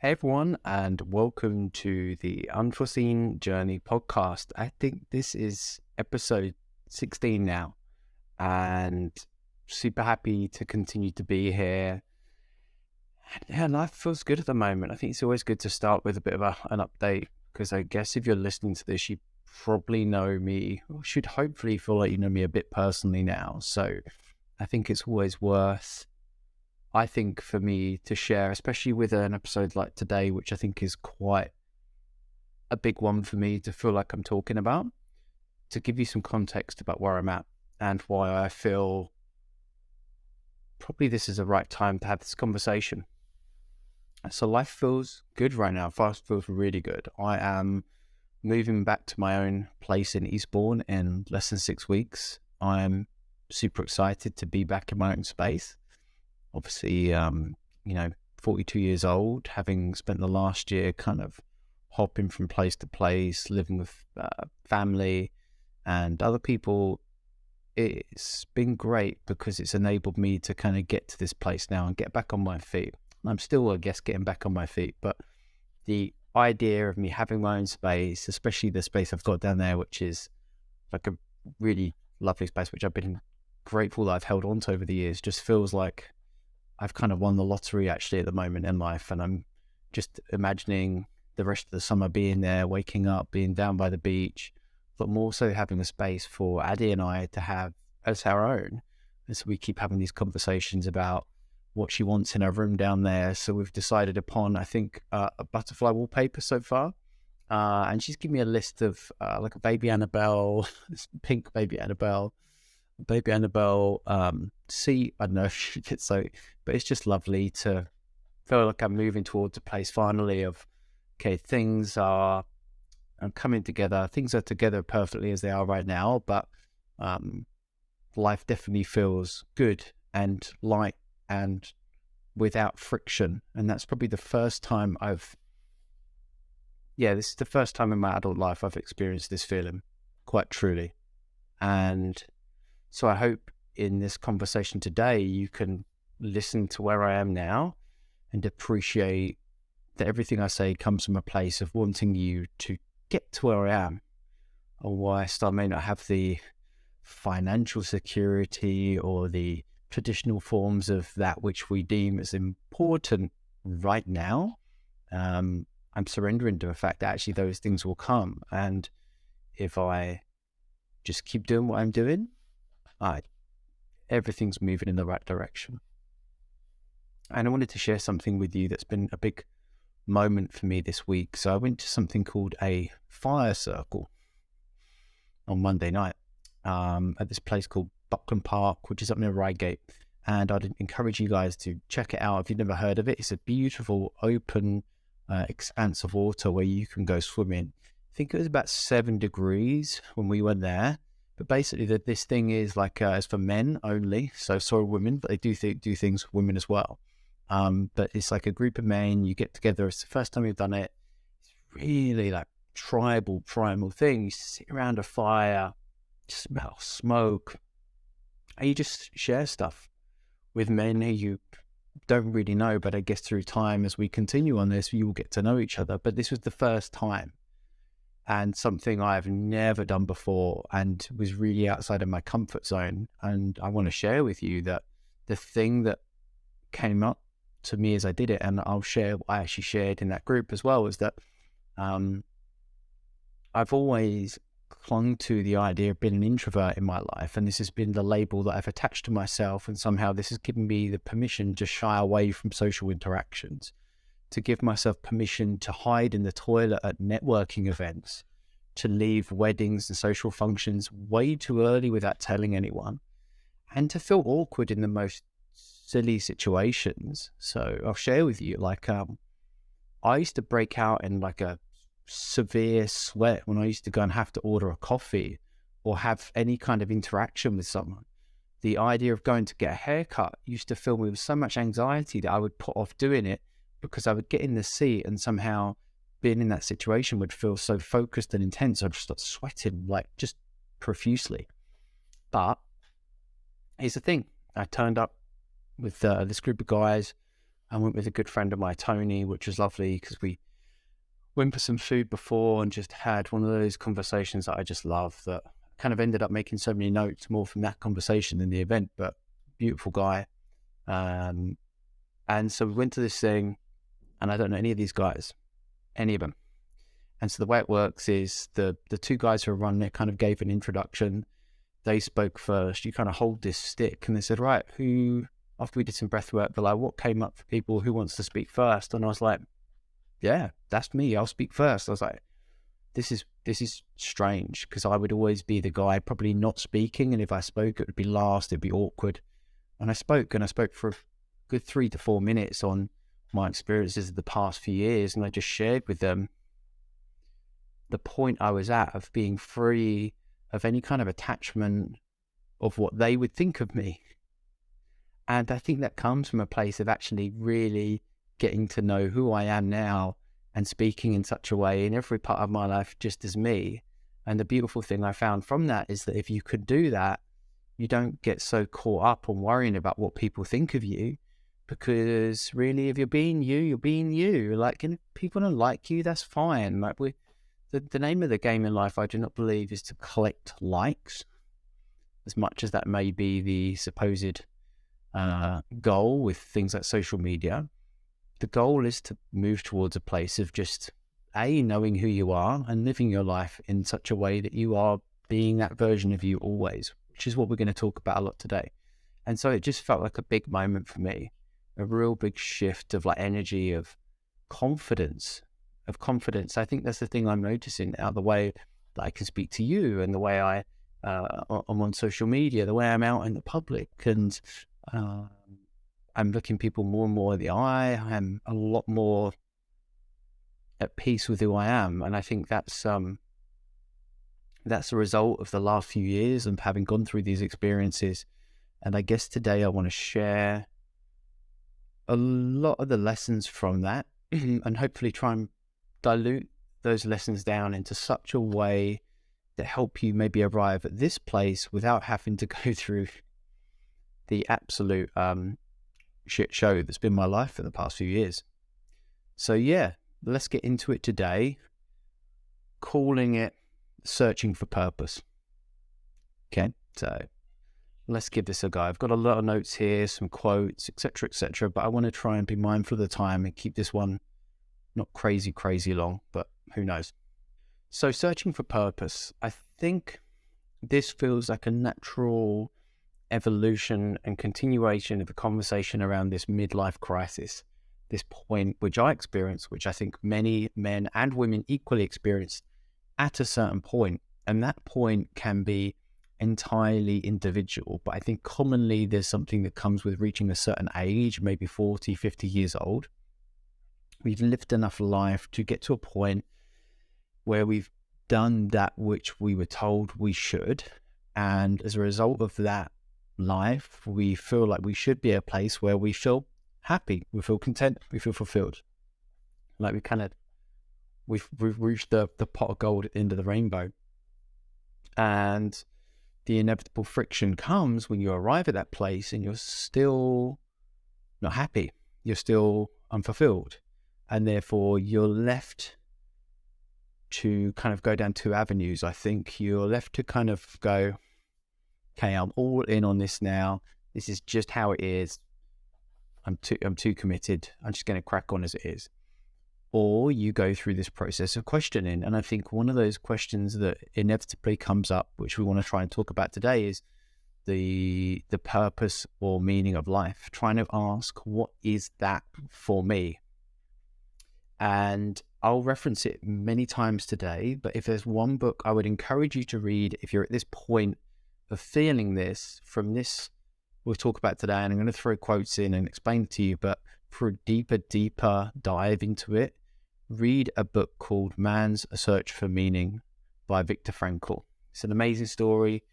Hey everyone, and welcome to the Unforeseen Journey podcast. I think this is episode 16 now, and super happy to continue to be here. Yeah, life feels good at the moment. I think it's always good to start with a bit of an update because I guess if you're listening to this, you probably know me, or should hopefully feel like you know me a bit personally now. So I think it's always worth I think for me to share, especially with an episode like today, which I think is quite a big one for me to feel like I'm talking about, to give you some context about where I'm at and why I feel probably this is the right time to have this conversation. So life feels good right now. Life feels really good. I am moving back to my own place in Eastbourne in less than 6 weeks. I'm super excited to be back in my own space. Obviously, 42 years old, having spent the last year kind of hopping from place to place, living with family and other people. It's been great because it's enabled me to kind of get to this place now and get back on my feet. I'm still, I guess, getting back on my feet, but the idea of me having my own space, especially the space I've got down there, which is like a really lovely space, which I've been grateful that I've held on to over the years, just feels like I've kind of won the lottery actually at the moment in life. And I'm just imagining the rest of the summer being there, waking up, being down by the beach, but more so having a space for Addie and I to have as our own. And so we keep having these conversations about what she wants in her room down there. So we've decided upon, I think, a butterfly wallpaper so far. And she's given me a list of like a baby Annabelle, pink baby Annabelle seat. I don't know if it's so, but it's just lovely to feel like I'm moving towards a place finally of, okay, things are coming together. Things are together perfectly as they are right now, but life definitely feels good and light and without friction. And that's probably the first time this is the first time in my adult life I've experienced this feeling quite truly. And so I hope in this conversation today, you can listen to where I am now and appreciate that everything I say comes from a place of wanting you to get to where I am. And whilst I may not have the financial security or the traditional forms of that which we deem as important right now, I'm surrendering to the fact that actually those things will come. And if I just keep doing what I'm doing, everything's moving in the right direction. And I wanted to share something with you that's been a big moment for me this week. So I went to something called a fire circle on Monday night at this place called Buckland Park, which is up near Reigate. And I'd encourage you guys to check it out if you've never heard of it. It's a beautiful open expanse of water where you can go swimming. I think it was about 7 degrees when we went there. But basically, this thing is like it's for men only. So sorry, women, but they do things for women as well. But it's like a group of men. You get together. It's the first time we've done it. It's really like primal thing. You sit around a fire, smell smoke, and you just share stuff with men who you don't really know. But I guess through time, as we continue on this, you will get to know each other. But this was the first time. And something I've never done before and was really outside of my comfort zone. And I want to share with you that the thing that came up to me as I did it, and I'll share what I actually shared in that group as well, is that I've always clung to the idea of being an introvert in my life. And this has been the label that I've attached to myself. And somehow this has given me the permission to shy away from social interactions, to give myself permission to hide in the toilet at networking events, to leave weddings and social functions way too early without telling anyone, and to feel awkward in the most silly situations. So I'll share with you, like, I used to break out in like a severe sweat when I used to go and have to order a coffee or have any kind of interaction with someone. The idea of going to get a haircut used to fill me with so much anxiety that I would put off doing it, because I would get in the seat and somehow being in that situation would feel so focused and intense. I'd just start sweating like just profusely. But here's the thing. I turned up with this group of guys. I went with a good friend of mine, Tony, which was lovely because we went for some food before and just had one of those conversations that I just love, that kind of ended up making so many notes more from that conversation than the event, but beautiful guy. And so we went to this thing, and I don't know any of these guys, any of them. And so the way it works is the two guys who are running it kind of gave an introduction. They spoke first. You kind of hold this stick, and they said, right, who, after we did some breath work, they're like, what came up for people, who wants to speak first? And I was like, yeah, that's me. I'll speak first. I was like, this is strange, because I would always be the guy probably not speaking. And if I spoke, it would be last, it'd be awkward. And I spoke for a good 3 to 4 minutes on my experiences of the past few years. And I just shared with them the point I was at of being free of any kind of attachment of what they would think of me. And I think that comes from a place of actually really getting to know who I am now and speaking in such a way in every part of my life just as me. And the beautiful thing I found from that is that if you could do that, you don't get so caught up on worrying about what people think of you, because really, if you're being you, you're being you. Like, if people don't like you, that's fine. Like, the name of the game in life, I do not believe, is to collect likes, as much as that may be the supposed goal with things like social media. The goal is to move towards a place of just knowing who you are and living your life in such a way that you are being that version of you always, which is what we're going to talk about a lot today. And so it just felt like a big moment for me, a real big shift of like energy, of confidence. I think that's the thing I'm noticing now, the way that I can speak to you and the way I'm on social media, the way I'm out in the public, and I'm looking people more and more in the eye. I'm a lot more at peace with who I am. And I think that's a result of the last few years and having gone through these experiences. And I guess today I want to share a lot of the lessons from that and hopefully try and dilute those lessons down into such a way that help you maybe arrive at this place without having to go through the absolute shit show that's been my life for the past few years. So yeah, let's get into it today, calling it searching for purpose. Okay, so let's give this a go. I've got a lot of notes here, some quotes, etc., but I want to try and be mindful of the time and keep this one not crazy long, but who knows. So searching for purpose, I think this feels like a natural evolution and continuation of the conversation around this midlife crisis, this point which I experienced, which I think many men and women equally experience at a certain point. And that point can be entirely individual, but I think commonly there's something that comes with reaching a certain age, maybe 40, 50 years old. We've lived enough life to get to a point where we've done that which we were told we should. And as a result of that life, we feel like we should be a place where we feel happy, we feel content, we feel fulfilled. Like we've reached the pot of gold at the end of the rainbow. And the inevitable friction comes when you arrive at that place and you're still not happy, you're still unfulfilled. And therefore you're left to kind of go down two avenues. I think you're left to kind of go, okay, I'm all in on this now. This is just how it is. I'm too committed. I'm just going to crack on as it is. Or you go through this process of questioning. And I think one of those questions that inevitably comes up, which we want to try and talk about today, is the purpose or meaning of life. Trying to ask, what is that for me? And I'll reference it many times today, but if there's one book I would encourage you to read, if you're at this point of feeling this, from this we'll talk about today, and I'm going to throw quotes in and explain it to you, but for a deeper dive into it, read a book called Man's Search for Meaning by Viktor Frankl. It's an amazing story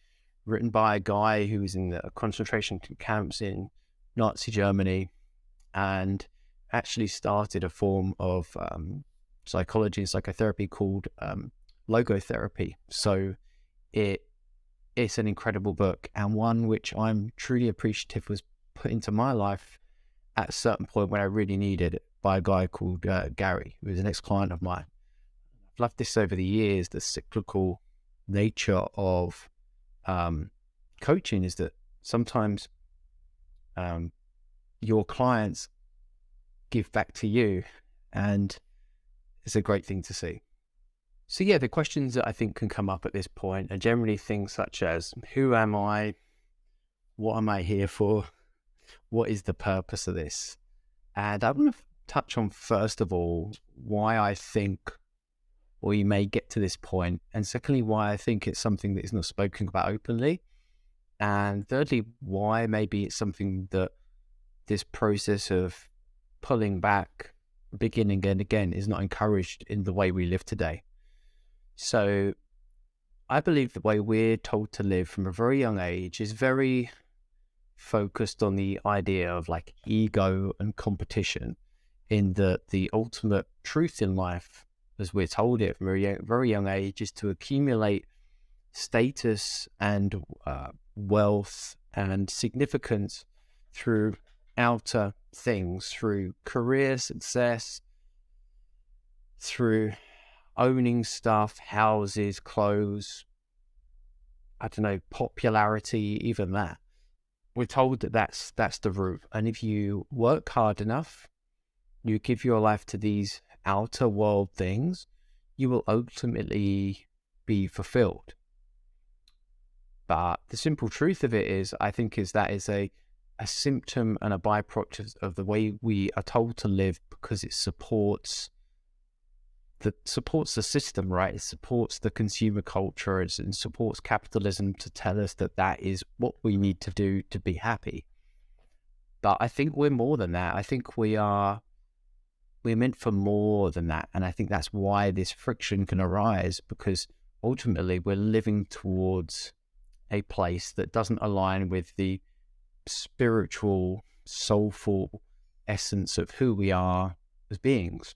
written by a guy who was in the concentration camps in Nazi Germany and actually started a form of psychology and psychotherapy called logotherapy. So it's an incredible book, and one which I'm truly appreciative was put into my life at a certain point when I really needed it by a guy called Gary, who was an ex-client of mine. I've loved this over the years. The cyclical nature of coaching is that sometimes your clients give back to you, and it's a great thing to see. So yeah, the questions that I think can come up at this point are generally things such as, who am I? What am I here for? What is the purpose of this? And I want to touch on, first of all, why I think, or you may get to this point, and secondly, why I think it's something that is not spoken about openly, and thirdly, why maybe it's something that this process of pulling back, beginning and again, is not encouraged in the way we live today. So I believe the way we're told to live from a very young age is very focused on the idea of like ego and competition, in that the ultimate truth in life, as we're told it from a very young age, is to accumulate status and wealth and significance through outer things, through career success, through owning stuff, houses, clothes, I don't know, popularity, even that. We're told that that's the route. And if you work hard enough, you give your life to these outer world things, you will ultimately be fulfilled. But the simple truth of it is, I think, is that is a symptom and a byproduct of the way we are told to live, because it supports the system, right? It supports the consumer culture, and supports capitalism to tell us that that is what we need to do to be happy. But I think we're more than that. I think we're meant for more than that. And I think that's why this friction can arise, because ultimately we're living towards a place that doesn't align with the spiritual, soulful essence of who we are as beings.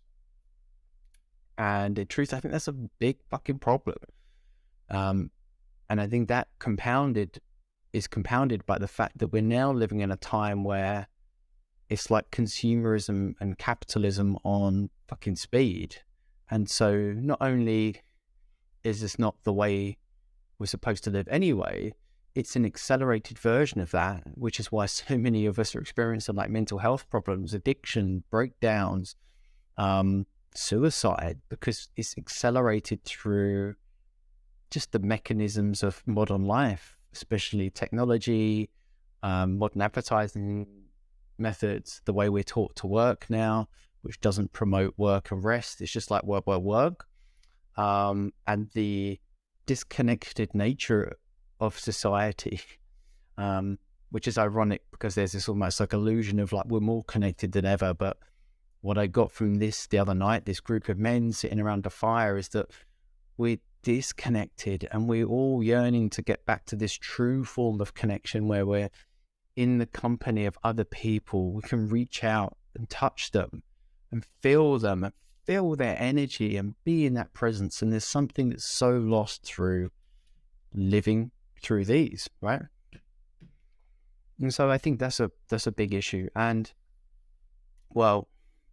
And in truth, I think that's a big fucking problem. And I think that is compounded by the fact that we're now living in a time where it's like consumerism and capitalism on fucking speed. And so not only is this not the way we're supposed to live anyway, it's an accelerated version of that, which is why so many of us are experiencing like mental health problems, addiction, breakdowns, suicide, because it's accelerated through just the mechanisms of modern life, especially technology, modern advertising methods, the way we're taught to work now, which doesn't promote work and rest. It's just like work, work, work. And the disconnected nature of society, which is ironic because there's this almost like illusion of like we're more connected than ever. But what I got from this the other night, this group of men sitting around a fire, is that we're disconnected and we're all yearning to get back to this true form of connection where we're in the company of other people. We can reach out and touch them and feel them and feel their energy and be in that presence. And there's something that's so lost through living through these, right? And so I think that's a big issue. And well,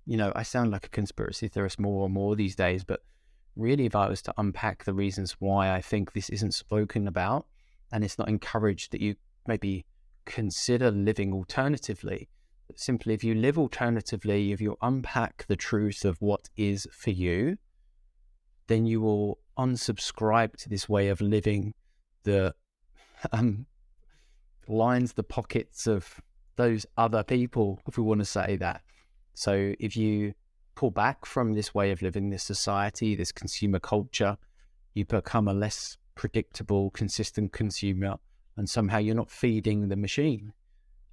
you know, I sound like a conspiracy theorist more and more these days, but really if I was to unpack the reasons why I think this isn't spoken about and it's not encouraged, that you maybe consider living alternatively. But simply, if you live alternatively, if you unpack the truth of what is for you, then you will unsubscribe to this way of living that lines the pockets of those other people, if we want to say that. So if you pull back from this way of living, this society, this consumer culture, you become a less predictable, consistent consumer, and somehow you're not feeding the machine.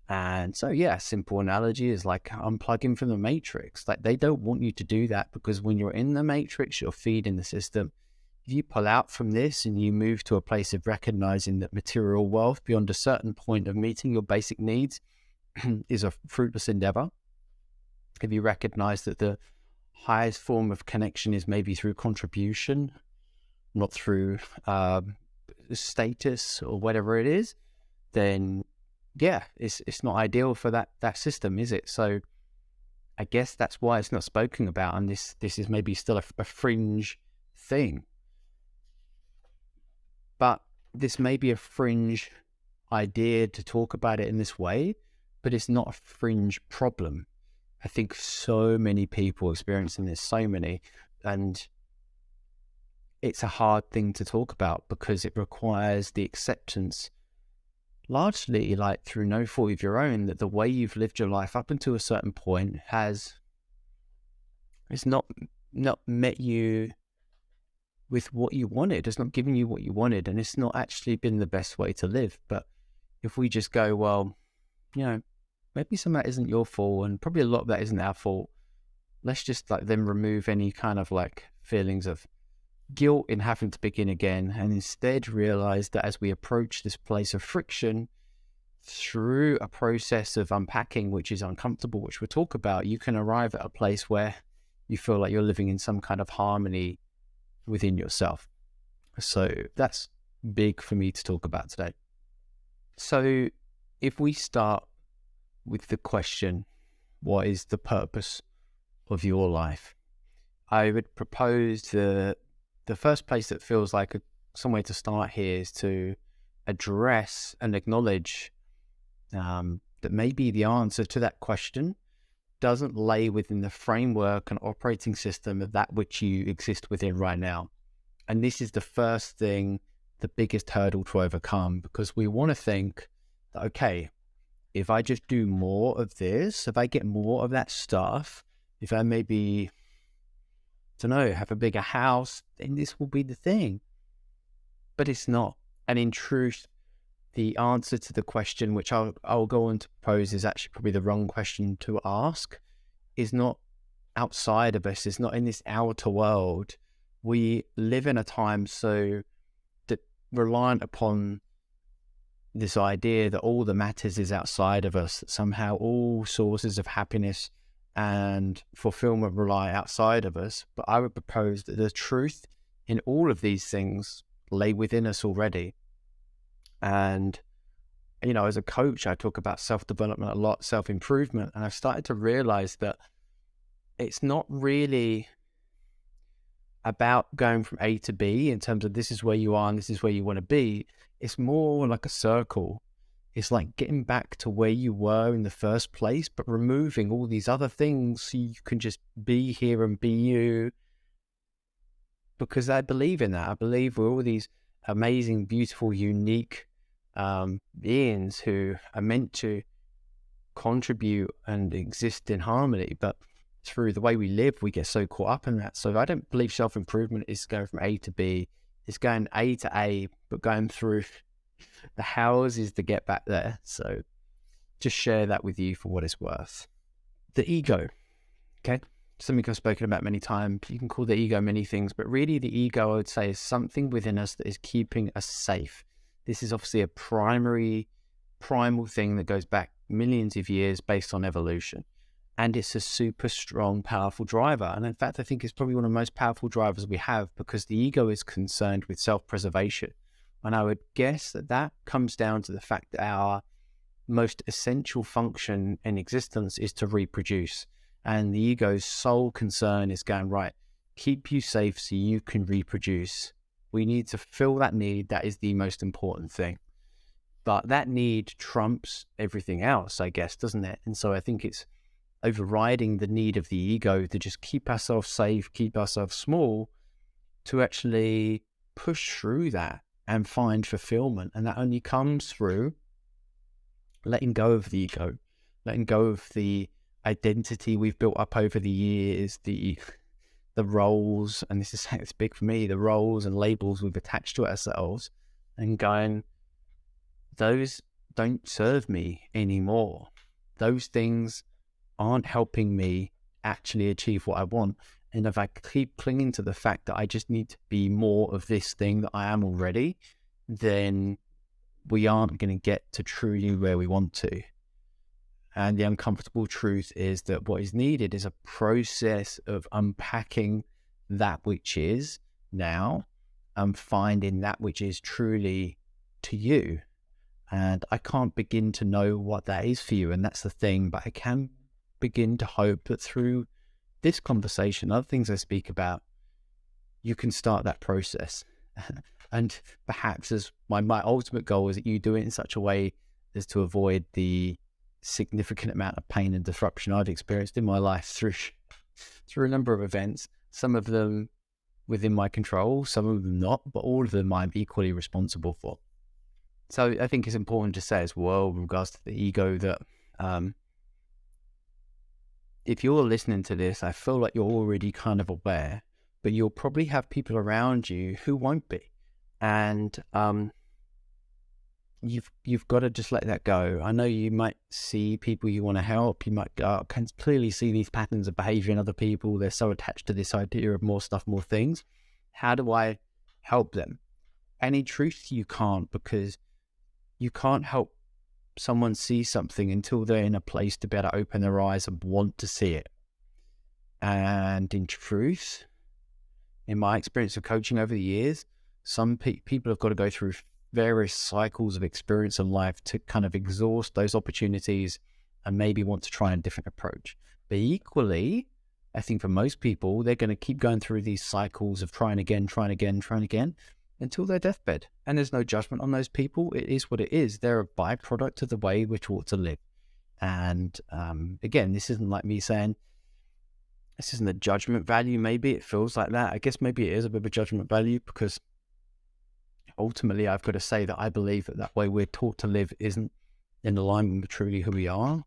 And so, yeah, simple analogy is like unplugging from the matrix. Like they don't want you to do that, because when you're in the matrix, you're feeding the system. If you pull out from this and you move to a place of recognizing that material wealth beyond a certain point of meeting your basic needs is a fruitless endeavor, if you recognize that the highest form of connection is maybe through contribution, not through status or whatever it is, then yeah, it's not ideal for that system, is it? So I guess that's why it's not spoken about, and this is maybe still a fringe thing. But this may be a fringe idea to talk about it in this way, but it's not a fringe problem. I think so many people experiencing this, and it's a hard thing to talk about because it requires the acceptance, largely like through no fault of your own, that the way you've lived your life up until a certain point it's not met you with what you wanted. It's not giving you what you wanted, and it's not actually been the best way to live. But if we just go, well, maybe some of that isn't your fault, and probably a lot of that isn't our fault. Let's just like then remove any kind of like feelings of guilt in having to begin again, and instead realize that as we approach this place of friction through a process of unpacking, which is uncomfortable, which we'll talk about, you can arrive at a place where you feel like you're living in some kind of harmony within yourself. So that's big for me to talk about today. So if we start with the question, what is the purpose of your life? I would propose the first place that feels like somewhere to start here is to address and acknowledge that maybe the answer to that question doesn't lay within the framework and operating system of that which you exist within right now. And this is the first thing, the biggest hurdle to overcome, because we want to think that, okay, if I just do more of this, if I get more of that stuff, if I maybe, have a bigger house, then this will be the thing. But it's not. And in truth, the answer to the question, which I'll go on to pose is actually probably the wrong question to ask, is not outside of us, is not in this outer world. We live in a time so that reliant upon this idea that all that matters is outside of us, that somehow all sources of happiness and fulfillment rely outside of us. But I would propose that the truth in all of these things lay within us already. And, as a coach, I talk about self-development a lot, self-improvement, and I've started to realize that it's not really about going from A to B in terms of this is where you are and this is where you want to be. It's more like a circle. It's like getting back to where you were in the first place, but removing all these other things so you can just be here and be you. Because I believe in that. I believe we're all these amazing, beautiful, unique beings who are meant to contribute and exist in harmony. But through the way we live, we get so caught up in that. So I don't believe self-improvement is going from A to B. It's going A to A, but going through the houses to get back there. So just share that with you for what it's worth. The ego, okay? Something I've spoken about many times. You can call the ego many things, but really the ego, I would say, is something within us that is keeping us safe. This is obviously a primal thing that goes back millions of years based on evolution. And it's a super strong, powerful driver. And in fact, I think it's probably one of the most powerful drivers we have because the ego is concerned with self-preservation. And I would guess that comes down to the fact that our most essential function in existence is to reproduce. And the ego's sole concern is going, right, keep you safe so you can reproduce. We need to fill that need. That is the most important thing. But that need trumps everything else, I guess, doesn't it? And so I think it's overriding the need of the ego to just keep ourselves safe, keep ourselves small, to actually push through that and find fulfillment. And that only comes through letting go of the ego, letting go of the identity we've built up over the years, the roles, and this is it's big for me, the roles and labels we've attached to ourselves, and going, those don't serve me anymore. Those things aren't helping me actually achieve what I want. And if I keep clinging to the fact that I just need to be more of this thing that I am already, then we aren't going to get to truly where we want to. And the uncomfortable truth is that what is needed is a process of unpacking that which is now and finding that which is truly to you. And I can't begin to know what that is for you. And that's the thing. But I can begin to hope that through this conversation, other things I speak about, you can start that process. And perhaps as my ultimate goal is that you do it in such a way as to avoid the significant amount of pain and disruption I've experienced in my life through a number of events, some of them within my control, some of them not, but all of them I'm equally responsible for. So I think it's important to say as well, with regards to the ego, that if you're listening to this, I feel like you're already kind of aware, but you'll probably have people around you who won't be. And you've got to just let that go. I know you might see people you want to help. You might can clearly see these patterns of behavior in other people. They're so attached to this idea of more stuff, more things. How do I help them? And in truth, you can't, because you can't help someone see something until they're in a place to be able to open their eyes and want to see it. And in truth, in my experience of coaching over the years, some people have got to go through various cycles of experience in life to kind of exhaust those opportunities and maybe want to try a different approach. But equally, I think for most people, they're going to keep going through these cycles of trying again until their deathbed. And there's no judgment on those people. It is what it is. They're a byproduct of the way we're taught to live. And again, this isn't like me saying, this isn't a judgment value. Maybe it feels like that. I guess maybe it is a bit of a judgment value, because ultimately I've got to say that I believe that way we're taught to live isn't in alignment with truly who we are.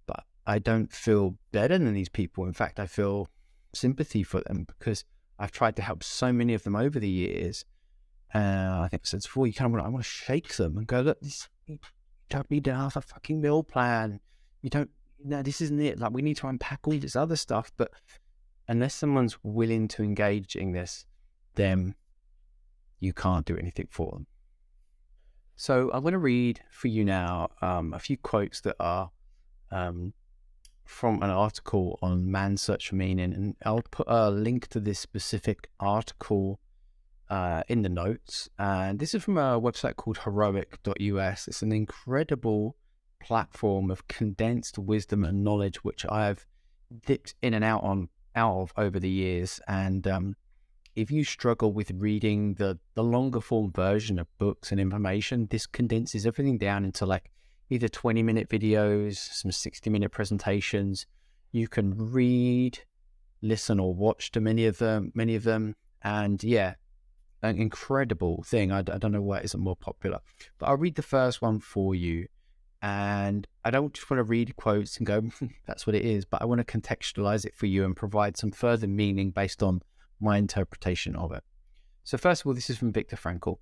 But I don't feel better than these people. In fact, I feel sympathy for them, because I've tried to help so many of them over the years. I think I said before, I want to shake them and go, look, you don't need to have a fucking meal plan. This isn't it. Like, we need to unpack all this other stuff. But unless someone's willing to engage in this, then you can't do anything for them. So I'm going to read for you now a few quotes that are from an article on Man's Search for Meaning, and I'll put a link to this specific article in the notes. And this is from a website called heroic.us. It's an incredible platform of condensed wisdom and knowledge, which I've dipped in and out of over the years. And if you struggle with reading the longer form version of books and information, this condenses everything down into like either 20-minute videos, some 60-minute presentations. You can read, listen, or watch to many of them. And yeah, an incredible thing. I don't know why it isn't more popular, but I'll read the first one for you. And I don't just want to read quotes and go, that's what it is, but I want to contextualize it for you and provide some further meaning based on my interpretation of it. So first of all, this is from Viktor Frankl.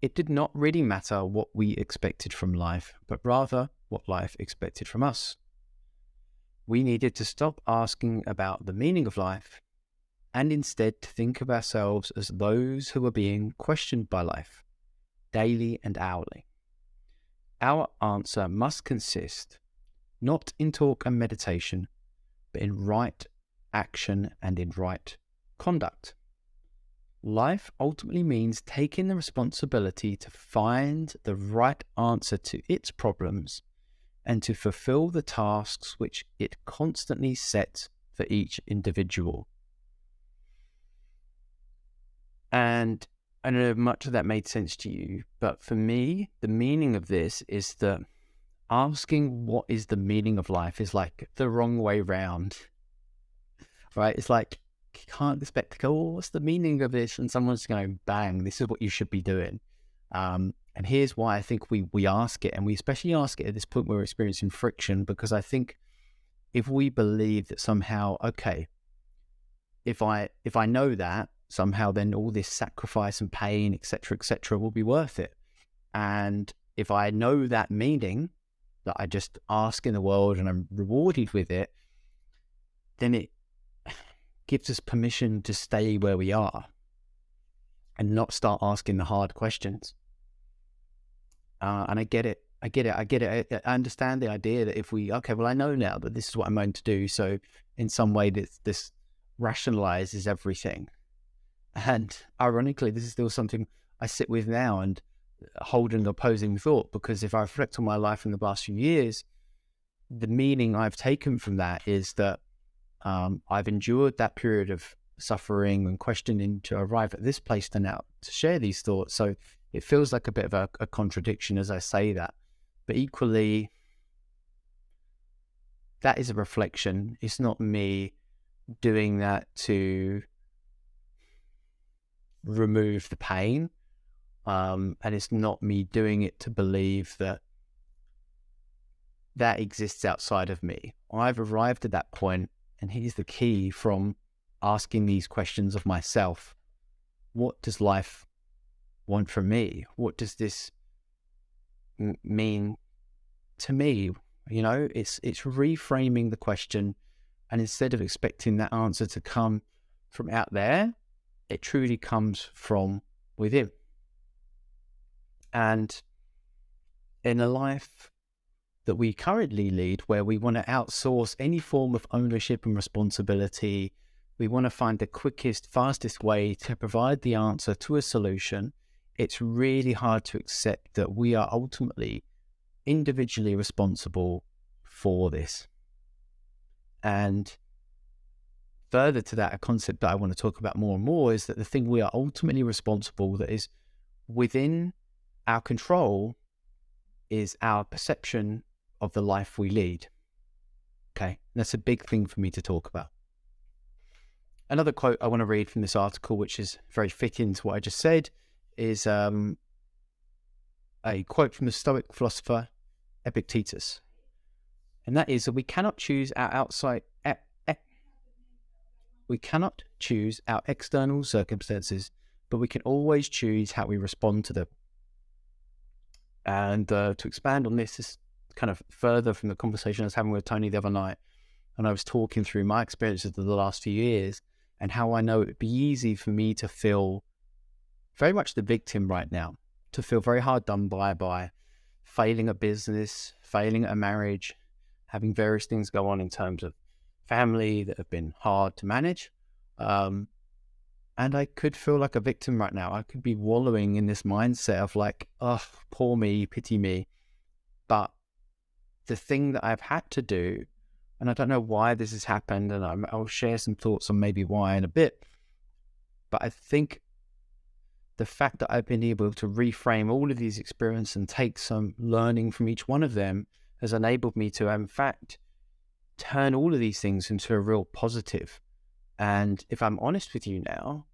It did not really matter what we expected from life, but rather what life expected from us. We needed to stop asking about the meaning of life and instead to think of ourselves as those who are being questioned by life, daily and hourly. Our answer must consist not in talk and meditation, but in right action and in right conduct. Life ultimately means taking the responsibility to find the right answer to its problems and to fulfill the tasks which it constantly sets for each individual. And I don't know if much of that made sense to you, but for me, the meaning of this is that asking what is the meaning of life is like the wrong way round, right? It's like, you can't expect to go, oh, what's the meaning of this? And someone's going, bang, this is what you should be doing. And here's why I think we ask it, and we especially ask it at this point where we're experiencing friction, because I think if we believe that somehow, okay, if I know that, somehow then all this sacrifice and pain, etc., will be worth it. And if I know that meaning, that I just ask in the world and I'm rewarded with it, then it gives us permission to stay where we are and not start asking the hard questions. And I get it. I understand the idea that if I know now that this is what I'm going to do. So in some way this rationalizes everything. And ironically, this is still something I sit with now. And hold an opposing thought, because if I reflect on my life in the last few years, the meaning I've taken from that is that I've endured that period of suffering and questioning to arrive at this place to now to share these thoughts. So it feels like a bit of a contradiction as I say that, but equally, that is a reflection. It's not me doing that to remove the pain. And it's not me doing it to believe that that exists outside of me. I've arrived at that point, and here's the key, from asking these questions of myself. What does life want from me? What does this mean to me? You know, it's reframing the question, and instead of expecting that answer to come from out there, it truly comes from within. And in a life that we currently lead, where we want to outsource any form of ownership and responsibility, we want to find the quickest, fastest way to provide the answer to a solution, it's really hard to accept that we are ultimately individually responsible for this. And further to that, a concept that I want to talk about more and more is that the thing we are ultimately responsible, that is within our control, is our perception of the life we lead. Okay, and that's a big thing for me to talk about. Another quote I want to read from this article, which is very fitting to what I just said, is a quote from the Stoic philosopher Epictetus. And that is that we cannot choose our external circumstances, but we can always choose how we respond to them. And to expand on this is kind of further from the conversation I was having with Tony the other night, and I was talking through my experiences of the last few years and how I know it would be easy for me to feel very much the victim right now, to feel very hard done by failing a business, failing at a marriage, having various things go on in terms of family that have been hard to manage. And I could feel like a victim right now. I could be wallowing in this mindset of like, oh, poor me, pity me. But the thing that I've had to do, and I don't know why this has happened, and I'll share some thoughts on maybe why in a bit, but I think the fact that I've been able to reframe all of these experiences and take some learning from each one of them has enabled me to, in fact, turn all of these things into a real positive. And if I'm honest with you now,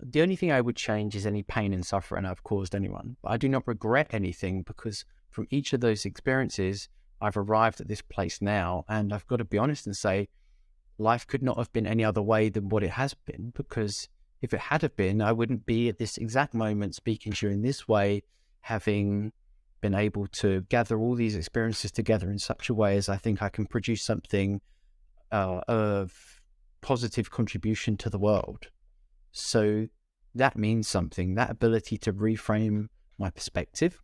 the only thing I would change is any pain and suffering I've caused anyone. But I do not regret anything, because from each of those experiences, I've arrived at this place now. And I've got to be honest and say, life could not have been any other way than what it has been, because if it had have been, I wouldn't be at this exact moment speaking to you in this way, having been able to gather all these experiences together in such a way as I think I can produce something of positive contribution to the world. So that means something. That ability to reframe my perspective,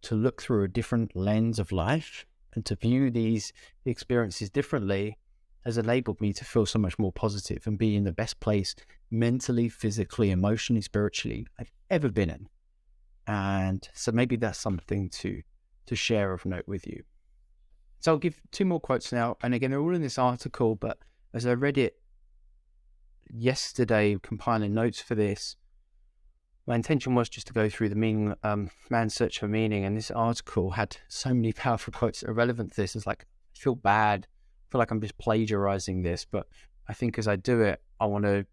to look through a different lens of life, and to view these experiences differently has enabled me to feel so much more positive and be in the best place mentally, physically, emotionally, spiritually I've ever been in. And so maybe that's something to share of note with you. So I'll give two more quotes now. And again, they're all in this article, but as I read it yesterday, compiling notes for this, my intention was just to go through the meaning, Man's Search for Meaning. And this article had so many powerful quotes that are relevant to this. It's like, I feel bad. I feel like I'm just plagiarizing this. But I think as I do it, I want to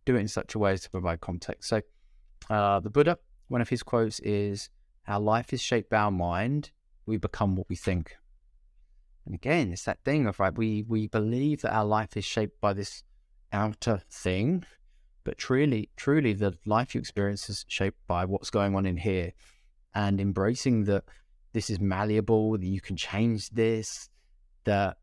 do it in such a way as to provide context. So the Buddha, one of his quotes is, our life is shaped by our mind. We become what we think. And again, it's that thing of, right, we believe that our life is shaped by this outer thing, but truly the life you experience is shaped by what's going on in here. And embracing that this is malleable, that you can change this, that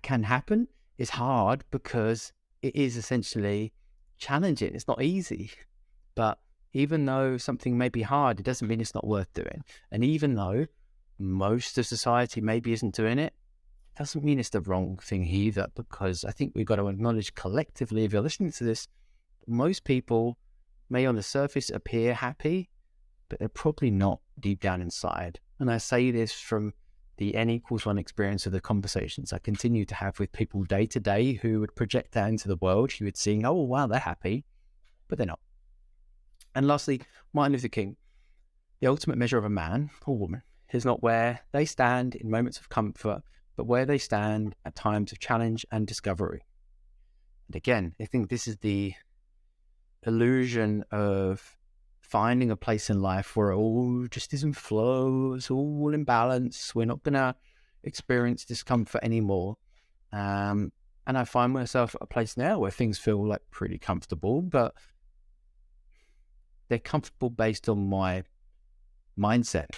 can happen is hard, because it is essentially challenging. It's not easy. But even though something may be hard, it doesn't mean it's not worth doing. And even though most of society maybe isn't doing it, doesn't mean it's the wrong thing either, because I think we've got to acknowledge collectively, if you're listening to this, most people may on the surface appear happy, but they're probably not deep down inside. And I say this from the N=1 experience of the conversations I continue to have with people day to day who would project that into the world. You would see, oh, wow, they're happy, but they're not. And lastly, Martin Luther King, the ultimate measure of a man or woman is not where they stand in moments of comfort, but where they stand at times of challenge and discovery. And again, I think this is the illusion of finding a place in life where it all just is in flow, it's all in balance, we're not going to experience discomfort anymore. And I find myself at a place now where things feel like pretty comfortable, but they're comfortable based on my mindset.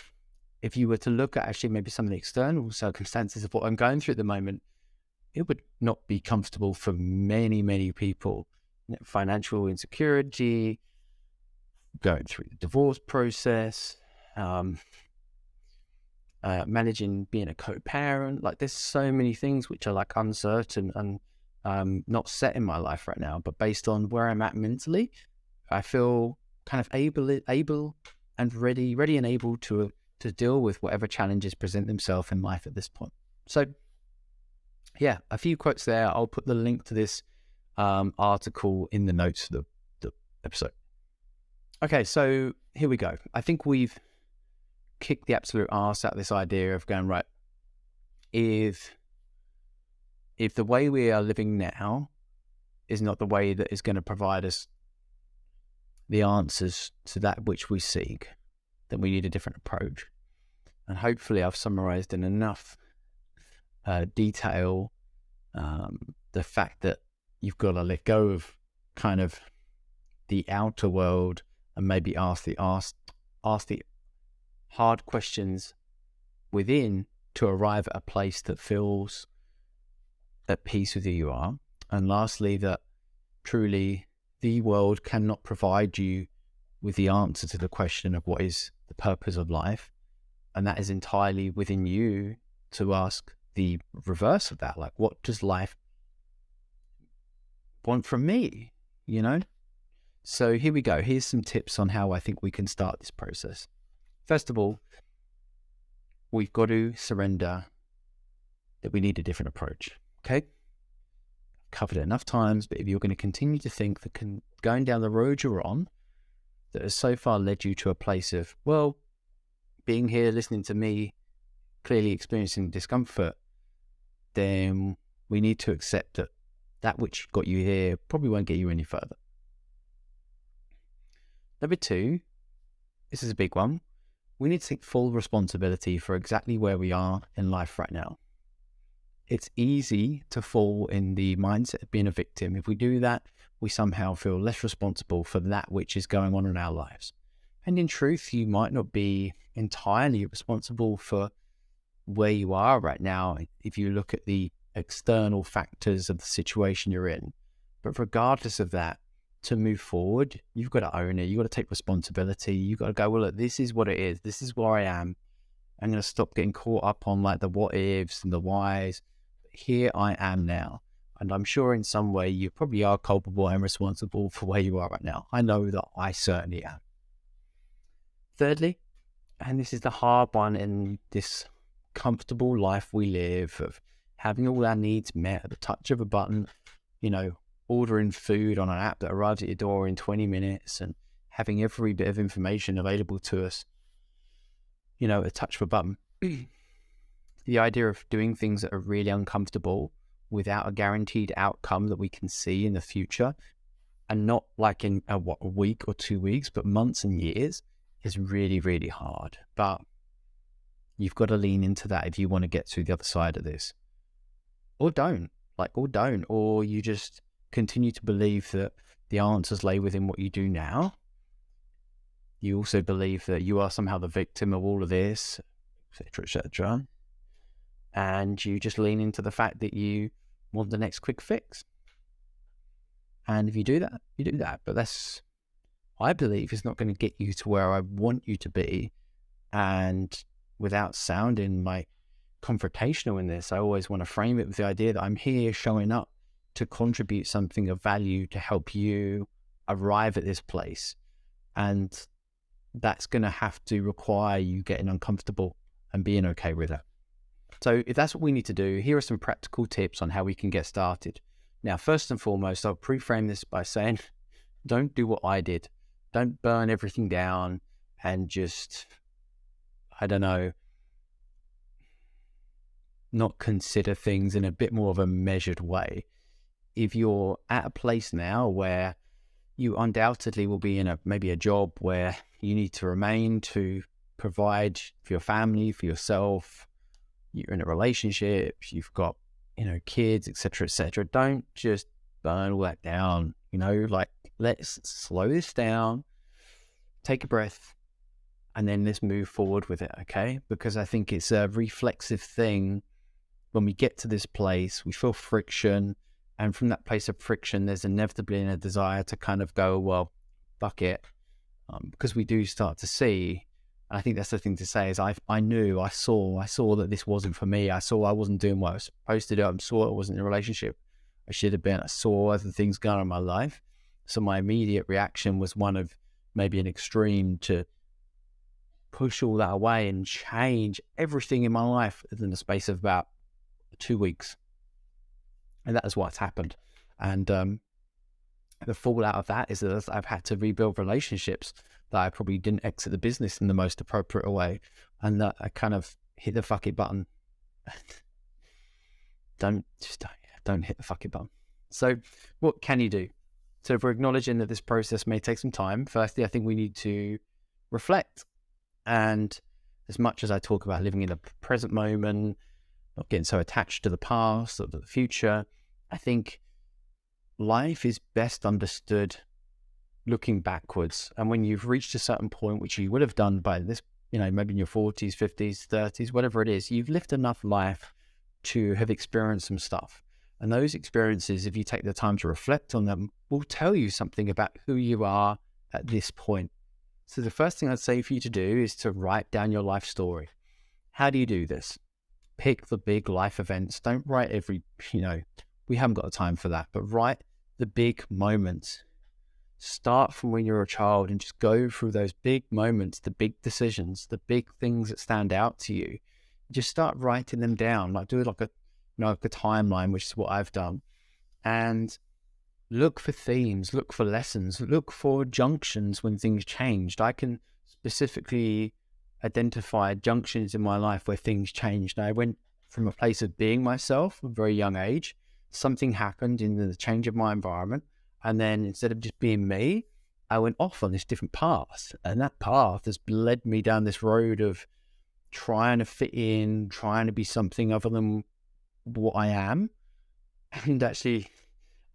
If you were to look at actually maybe some of the external circumstances of what I'm going through at the moment, it would not be comfortable for many, many people. Financial insecurity, going through the divorce process, managing being a co-parent. Like there's so many things which are like uncertain and not set in my life right now. But based on where I'm at mentally, I feel kind of able and ready and able to deal with whatever challenges present themselves in life at this point. So yeah, a few quotes there. I'll put the link to this article in the notes for the episode. Okay, so here we go. I think we've kicked the absolute arse out of this idea of going, right, if the way we are living now is not the way that is going to provide us the answers to that which we seek, then we need a different approach. And hopefully I've summarized in enough detail the fact that you've got to let go of kind of the outer world and maybe ask the hard questions within to arrive at a place that feels at peace with who you are. And lastly, that truly the world cannot provide you with the answer to the question of what is the purpose of life. And that is entirely within you to ask the reverse of that. Like, what does life want from me? You know? So here we go. Here's some tips on how I think we can start this process. First of all, we've got to surrender that we need a different approach. Okay? I've covered it enough times, but if you're going to continue to think that going down the road you're on, that has so far led you to a place of, well, being here, listening to me, clearly experiencing discomfort, then we need to accept that that which got you here probably won't get you any further. Number two, this is a big one. We need to take full responsibility for exactly where we are in life right now. It's easy to fall in the mindset of being a victim. If we do that, we somehow feel less responsible for that which is going on in our lives. And in truth, you might not be entirely responsible for where you are right now if you look at the external factors of the situation you're in. But regardless of that, to move forward, you've got to own it. You've got to take responsibility. You've got to go, well, look, this is what it is. This is where I am. I'm going to stop getting caught up on like the what ifs and the whys. Here I am now. And I'm sure in some way you probably are culpable and responsible for where you are right now. I know that I certainly am. Thirdly, and this is the hard one in this comfortable life we live of having all our needs met at the touch of a button, you know, ordering food on an app that arrives at your door in 20 minutes and having every bit of information available to us, you know, at a touch of a button. The idea of doing things that are really uncomfortable without a guaranteed outcome that we can see in the future, and not like in a week or 2 weeks, but months and years, is really, really hard. But you've got to lean into that if you want to get to the other side of this. Or don't, or you just continue to believe that the answers lay within what you do now. You also believe that you are somehow the victim of all of this, etc., etc. And you just lean into the fact that you want the next quick fix. And if you do that, you do that. But that's, I believe, is not going to get you to where I want you to be. And without sounding like confrontational in this, I always want to frame it with the idea that I'm here showing up to contribute something of value to help you arrive at this place. And that's going to have to require you getting uncomfortable and being okay with it. So if that's what we need to do, here are some practical tips on how we can get started. Now, first and foremost, I'll pre-frame this by saying, don't do what I did. Don't burn everything down and just, I don't know, not consider things in a bit more of a measured way. If you're at a place now where you undoubtedly will be in maybe a job where you need to remain to provide for your family, for yourself, you're in a relationship, you've got, kids, etc., don't just burn all that down, like, let's slow this down, take a breath, and then let's move forward with it, okay? Because I think it's a reflexive thing. When we get to this place, we feel friction, and from that place of friction, there's inevitably a desire to kind of go, well, fuck it, because we do start to see. And I think that's the thing to say is I saw that this wasn't for me. I saw I wasn't doing what I was supposed to do. I saw I wasn't in a relationship I should have been. I saw other things going on in my life. So my immediate reaction was one of maybe an extreme to push all that away and change everything in my life within the space of about 2 weeks. And that is what's happened. And the fallout of that is that I've had to rebuild relationships that I probably didn't exit the business in the most appropriate way, and that I kind of hit the fuck it button. don't hit the fuck it button. So what can you do? So if we're acknowledging that this process may take some time, firstly, I think we need to reflect. And as much as I talk about living in the present moment, not getting so attached to the past or to the future, I think life is best understood looking backwards. And when you've reached a certain point, which you would have done by this, maybe in your 40s, 50s, 30s, whatever it is, you've lived enough life to have experienced some stuff. And those experiences, if you take the time to reflect on them, will tell you something about who you are at this point. So the first thing I'd say for you to do is to write down your life story. How do you do this? Pick the big life events. Don't write we haven't got the time for that, but write the big moments. Start from when you're a child and just go through those big moments, the big decisions, the big things that stand out to you. Just start writing them down, like do it like a timeline, which is what I've done. And look for themes, look for lessons, look for junctions when things changed. I can specifically identify junctions in my life where things changed. I went from a place of being myself at a very young age. Something happened in the change of my environment. And then instead of just being me, I went off on this different path. And that path has led me down this road of trying to fit in, trying to be something other than what I am. And actually,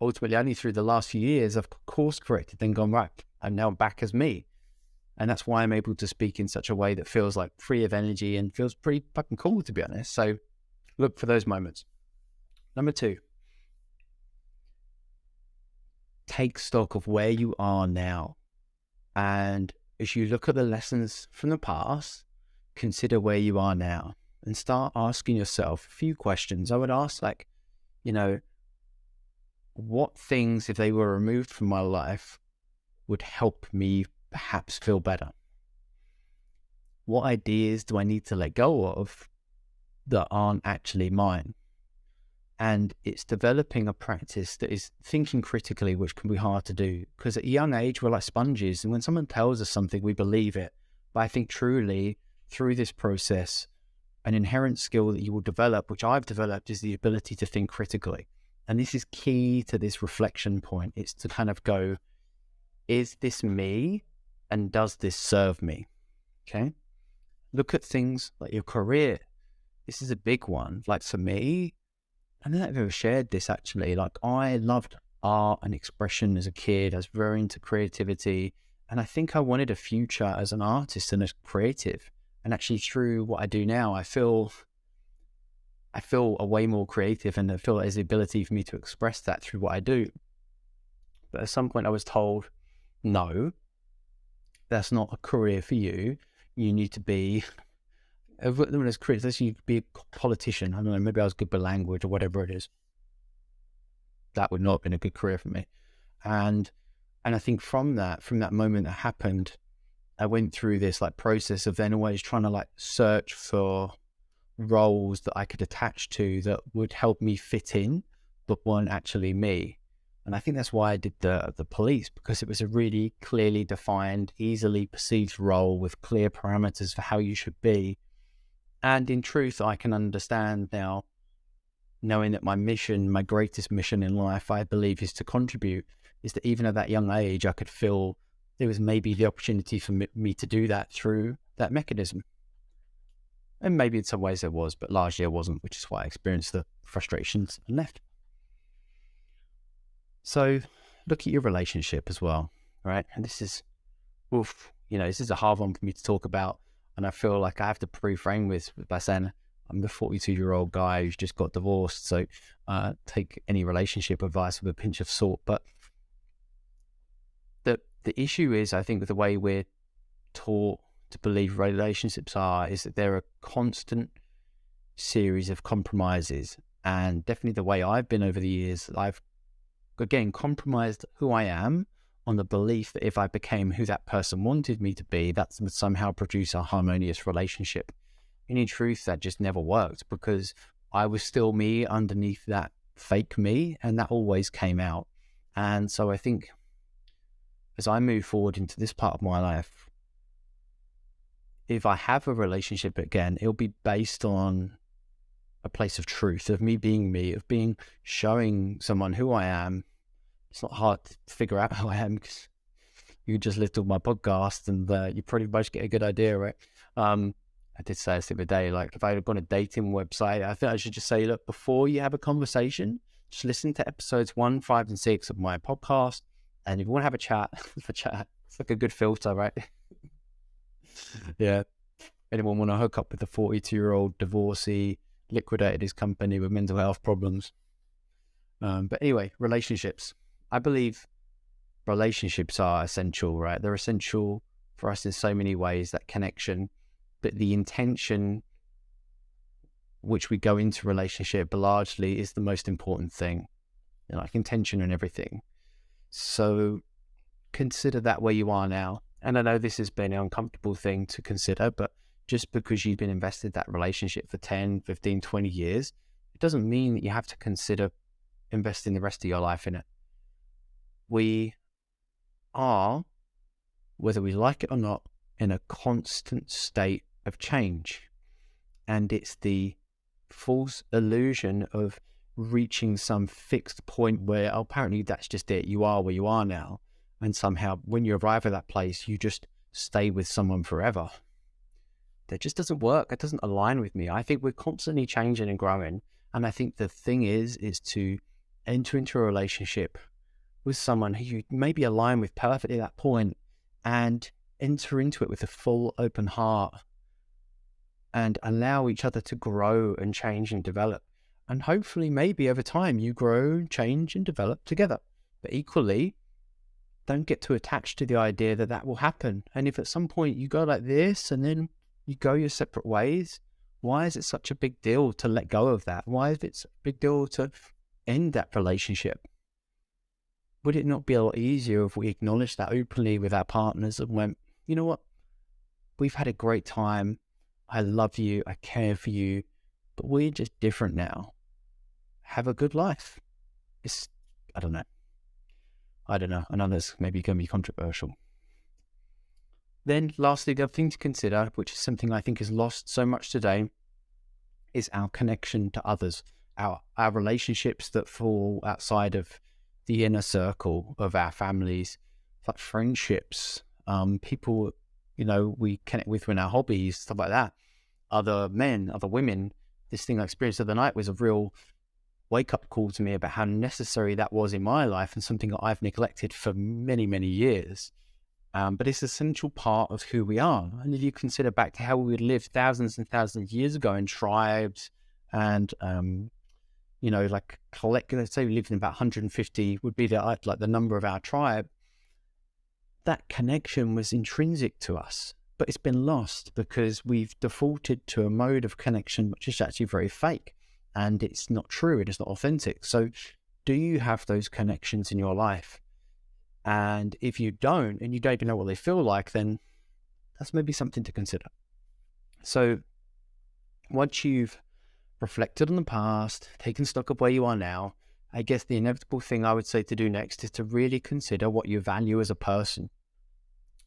ultimately, only through the last few years, I've course corrected, then gone, right, I'm now back as me. And that's why I'm able to speak in such a way that feels like free of energy and feels pretty fucking cool, to be honest. So look for those moments. Number 2, take stock of where you are now. And as you look at the lessons from the past, consider where you are now and start asking yourself a few questions. I would ask what things, if they were removed from my life, would help me perhaps feel better? What ideas do I need to let go of that aren't actually mine? And it's developing a practice that is thinking critically, which can be hard to do because at a young age, we're like sponges. And when someone tells us something, we believe it. But I think truly through this process, an inherent skill that you will develop, which I've developed, is the ability to think critically. And this is key to this reflection point. It's to kind of go, is this me? And does this serve me? Okay. Look at things like your career. This is a big one. Like for me, I don't know if I've ever shared this actually. Like I loved art and expression as a kid. I was very into creativity. And I think I wanted a future as an artist and as creative. And actually through what I do now, I feel a way more creative and I feel there's the ability for me to express that through what I do. But at some point I was told, no, that's not a career for you. You need to be, when it's careers, you need to be a politician. I don't know, maybe I was good with language or whatever it is. That would not have been a good career for me. And And I think from that moment that happened, I went through this like process of then always trying to like search for roles that I could attach to that would help me fit in, but weren't actually me. And I think that's why I did the police, because it was a really clearly defined, easily perceived role with clear parameters for how you should be. And in truth, I can understand now, knowing that my mission, my greatest mission in life, I believe, is to contribute, is that even at that young age, I could feel there was maybe the opportunity for me to do that through that mechanism. And maybe in some ways there was, but largely I wasn't, which is why I experienced the frustrations and left. So look at your relationship as well, right? And this is, this is a hard one for me to talk about. And I feel like I have to pre-frame by saying I'm the 42-year-old guy who's just got divorced. So take any relationship advice with a pinch of salt. But the issue is, I think, with the way we're taught to believe relationships is that they're a constant series of compromises. And definitely the way I've been over the years, I've, again, compromised who I am on the belief that if I became who that person wanted me to be, that would somehow produce a harmonious relationship. And in truth, that just never worked, because I was still me underneath that fake me, and that always came out. And so I think as I move forward into this part of my life, if I have a relationship again, it'll be based on a place of truth, of me being me, of showing someone who I am. It's not hard to figure out who I am, because you just listen to my podcast and you pretty much get a good idea, right? I did say this the other day, like if I had gone a dating website, I think I should just say, look, before you have a conversation, just listen to episodes 1, 5, and 6 of my podcast. And if you want to have a chat, it's like a good filter, right? Yeah. Anyone want to hook up with a 42-year-old divorcee, liquidated his company with mental health problems? But anyway, relationships. I believe relationships are essential, right? They're essential for us in so many ways, that connection. But the intention which we go into relationship largely is the most important thing. Like intention and everything. So consider that where you are now. And I know this has been an uncomfortable thing to consider, but just because you've been invested in that relationship for 10, 15, 20 years, it doesn't mean that you have to consider investing the rest of your life in it. We are, whether we like it or not, in a constant state of change. And it's the false illusion of reaching some fixed point where apparently that's just it. You are where you are now. And somehow when you arrive at that place, you just stay with someone forever. That just doesn't work. It doesn't align with me. I think we're constantly changing and growing. And I think the thing is to enter into a relationship with someone who you maybe align with perfectly at that point, and enter into it with a full open heart and allow each other to grow and change and develop. And hopefully maybe over time you grow, change and develop together. But equally, don't get too attached to the idea that that will happen. And if at some point you go like this and then you go your separate ways, why is it such a big deal to let go of that? Why is it a big deal to end that relationship? Would it not be a lot easier if we acknowledged that openly with our partners and went, you know what? We've had a great time. I love you. I care for you. But we're just different now. Have a good life. I don't know. I know that's maybe going to be controversial. Then lastly, the other thing to consider, which is something I think is lost so much today, is our connection to others, our relationships that fall outside of the inner circle of our families, like friendships, people, we connect with in our hobbies, stuff like that, other men, other women. This thing I experienced the other night was a real wake-up call to me about how necessary that was in my life, and something that I've neglected for many, many years. But it's an essential part of who we are. And if you consider back to how we lived thousands and thousands of years ago in tribes and, let's say we lived in about 150 would be the number of our tribe, that connection was intrinsic to us, but it's been lost because we've defaulted to a mode of connection which is actually very fake, and it's not true, it is not authentic. So do you have those connections in your life? And if you don't, and you don't even know what they feel like, then that's maybe something to consider. So once you've reflected on the past, taken stock of where you are now, I guess the inevitable thing I would say to do next is to really consider what you value as a person.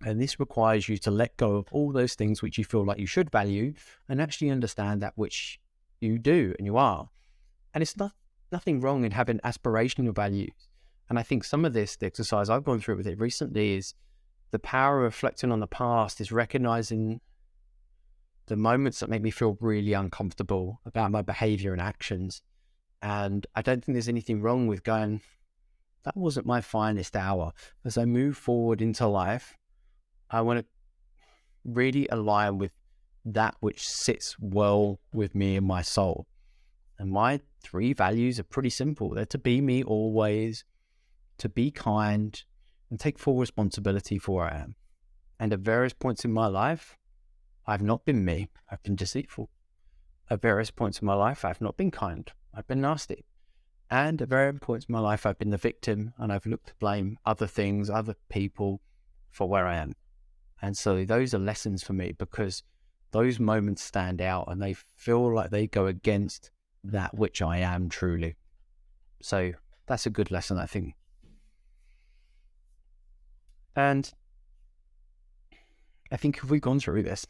And this requires you to let go of all those things which you feel like you should value and actually understand that which you do and you are. And it's nothing wrong in having aspirational values. And I think some of this, the exercise I've gone through with it recently, is the power of reflecting on the past is recognizing the moments that make me feel really uncomfortable about my behavior and actions. And I don't think there's anything wrong with going, that wasn't my finest hour. As I move forward into life, I want to really align with that which sits well with me and my soul. And my 3 values are pretty simple. They're to be me always, to be kind, and take full responsibility for where I am. And at various points in my life, I've not been me. I've been deceitful. At various points in my life, I've not been kind. I've been nasty. And at various points in my life, I've been the victim, and I've looked to blame other things, other people for where I am. And so those are lessons for me, because those moments stand out and they feel like they go against that which I am truly. So that's a good lesson, I think. And I think if we've gone through this,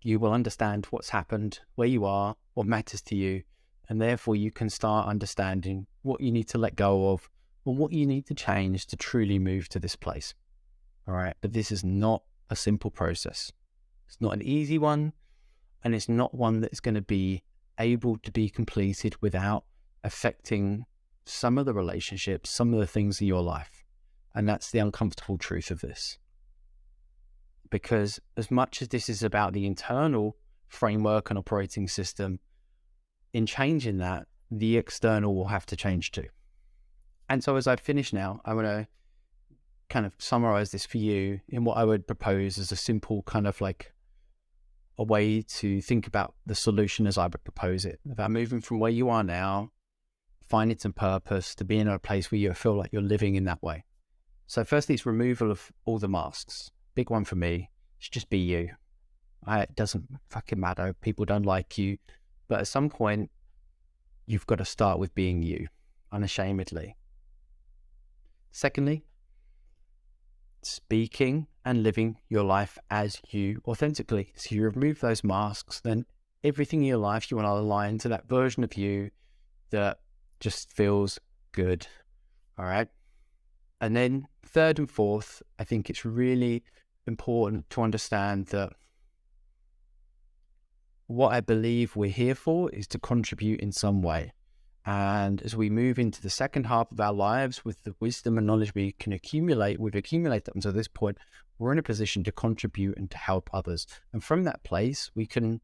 you will understand what's happened, where you are, what matters to you, and therefore you can start understanding what you need to let go of or what you need to change to truly move to this place. All right. But this is not a simple process. It's not an easy one, and it's not one that's going to be able to be completed without affecting some of the relationships, some of the things in your life. And that's the uncomfortable truth of this. Because as much as this is about the internal framework and operating system, in changing that, the external will have to change too. And so as I finish now, I want to kind of summarize this for you in what I would propose as a simple kind of like a way to think about the solution as I would propose it, about moving from where you are now, finding some purpose, to being in a place where you feel like you're living in that way. So firstly, it's removal of all the masks. Big one for me. It's just be you. It doesn't fucking matter. People don't like you. But at some point, you've got to start with being you, unashamedly. Secondly, speaking and living your life as you authentically. So you remove those masks, then everything in your life, you want to align to that version of you that just feels good. All right. And then third and fourth, I think it's really important to understand that what I believe we're here for is to contribute in some way. And as we move into the second half of our lives with the wisdom and knowledge we can accumulate, we've accumulated them to this point, we're in a position to contribute and to help others. And from that place, we can,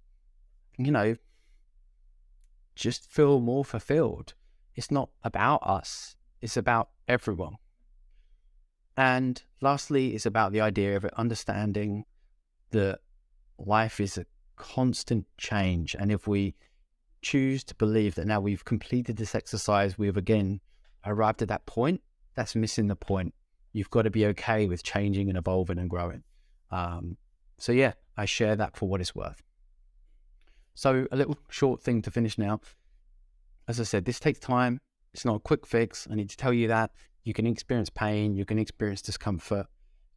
just feel more fulfilled. It's not about us. It's about everyone. And lastly, it's about the idea of understanding that life is a constant change. And if we choose to believe that now we've completed this exercise, we've again arrived at that point, that's missing the point. You've got to be okay with changing and evolving and growing. So yeah, I share that for what it's worth. So a little short thing to finish now. As I said, this takes time. It's not a quick fix. I need to tell you that. You can experience pain, you can experience discomfort,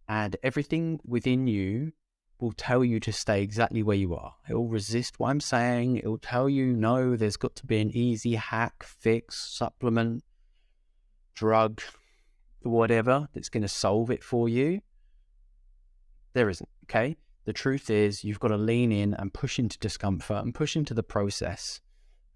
and everything within you will tell you to stay exactly where you are. It will resist what I'm saying. It will tell you, no, there's got to be an easy hack, fix, supplement, drug, whatever that's going to solve it for you. There isn't, okay? The truth is you've got to lean in and push into discomfort and push into the process.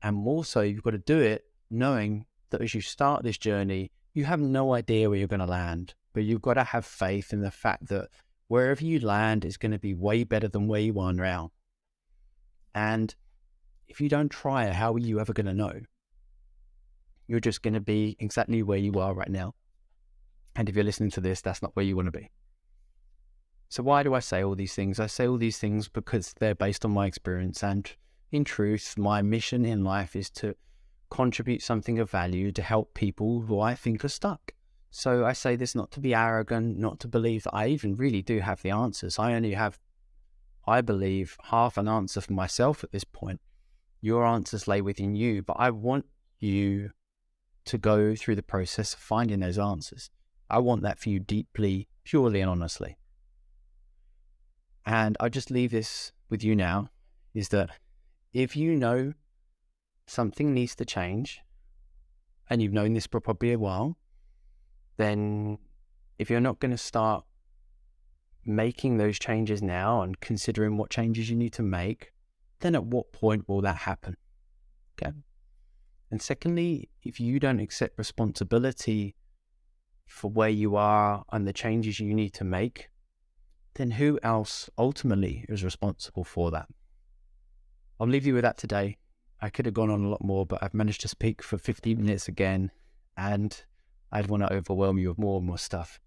And more so, you've got to do it knowing that as you start this journey, you have no idea where you're going to land, but you've got to have faith in the fact that wherever you land is going to be way better than where you are now. And if you don't try it, how are you ever going to know? You're just going to be exactly where you are right now. And if you're listening to this, that's not where you want to be. So why do I say all these things? I say all these things because they're based on my experience. And in truth, my mission in life is to contribute something of value to help people who I think are stuck, So I say this not to be arrogant, not to believe that I even really do have the answers. I only have, I believe, half an answer for myself at this point. Your answers lay within you, but I want you to go through the process of finding those answers. I want that for you deeply, purely and honestly. And I just leave this with you now, is that if you know something needs to change, and you've known this for probably a while, then if you're not going to start making those changes now and considering what changes you need to make, then at what point will that happen? Okay. And secondly, if you don't accept responsibility for where you are and the changes you need to make, then who else ultimately is responsible for that? I'll leave you with that today. I could have gone on a lot more, but I've managed to speak for 15 minutes again, and I'd want to overwhelm you with more and more stuff.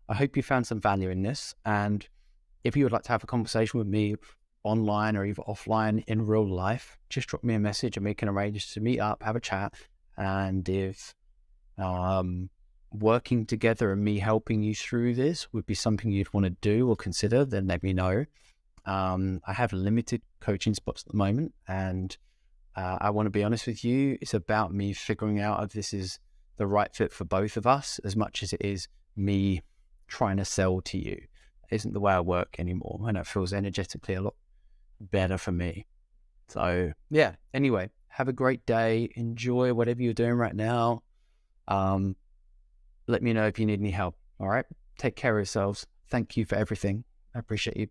I hope you found some value in this, and if you would like to have a conversation with me online or even offline in real life, just drop me a message and we can arrange to meet up, have a chat. And if working together and me helping you through this would be something you'd want to do or consider, then let me know. I have limited coaching spots at the moment, and I want to be honest with you, it's about me figuring out if this is the right fit for both of us as much as it is me trying to sell to you. It isn't the way I work anymore, and it feels energetically a lot better for me. So yeah, anyway, have a great day. Enjoy whatever you're doing right now. Let me know if you need any help. All right. Take care of yourselves. Thank you for everything. I appreciate you.